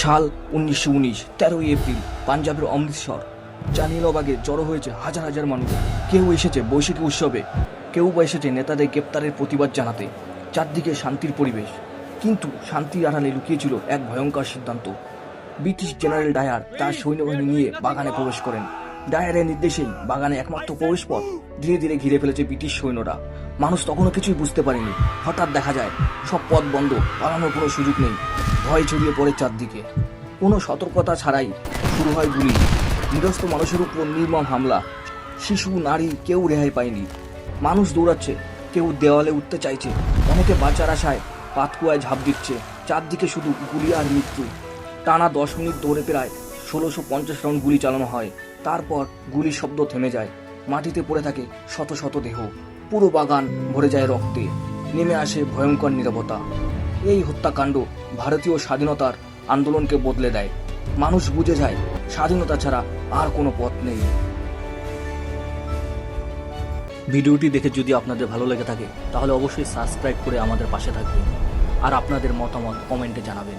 সাল 1919, 13ই এপ্রিল, পাঞ্জাবের অমৃতসর জালিয়ানওয়ালাবাগে জড়ো হয়েছে হাজার হাজার মানুষ। কেউ এসেছে বৈশাখী উৎসবে, কেউ বা এসেছে নেতাদের গ্রেপ্তারের প্রতিবাদ জানাতে। চারদিকে শান্তির পরিবেশ, কিন্তু শান্তির আড়ালে লুকিয়েছিল এক ভয়ঙ্কর সিদ্ধান্ত। ব্রিটিশ জেনারেল ডায়ার তার সৈন্যবাহিনী নিয়ে বাগানে প্রবেশ করেন। ডায়ারের নির্দেশেই বাগানে একমাত্র প্রবেশপথ ধীরে ধীরে ঘিরে ফেলেছে ব্রিটিশ সৈন্যরা। মানুষ তখনও কিছুই বুঝতে পারেনি। হঠাৎ দেখা যায় সব পথ বন্ধ, পালানোর কোনো সুযোগ নেই। ভয় ছড়িয়ে পড়ে চারদিকে। কোনো সতর্কতা ছাড়াই শুরু হয় গুলি। নিরস্ত মানুষের উপর নির্মম হামলা। শিশু, নারী, কেউ রেহাই পায়নি। মানুষ দৌড়াচ্ছে, কেউ দেওয়ালে উঠতে চাইছে, অনেকে বাঁচার আশায় পাতকুয়ায় ঝাঁপ দিচ্ছে। চারদিকে শুধু গুলি আর মৃত্যু। টানা 10 মিনিট ধরে প্রায় 1650 রাউন্ড গুলি চালানো হয়। তারপর গুলির শব্দ থেমে যায়। মাটিতে পড়ে থাকে শত শত দেহ। পুরো বাগান ভরে যায় রক্তে। নেমে আসে ভয়ঙ্কর নীরবতা। এই হত্যাকাণ্ড ভারতীয় স্বাধীনতার আন্দোলনকে বদলে দেয়। মানুষ বুঝে যায় স্বাধীনতা ছাড়া আর কোনো পথ নেই। ভিডিওটি দেখে যদি আপনাদের ভালো লেগে থাকে তাহলে অবশ্যই সাবস্ক্রাইব করে আমাদের পাশে থাকবেন আর আপনাদের মতামত কমেন্টে জানাবেন।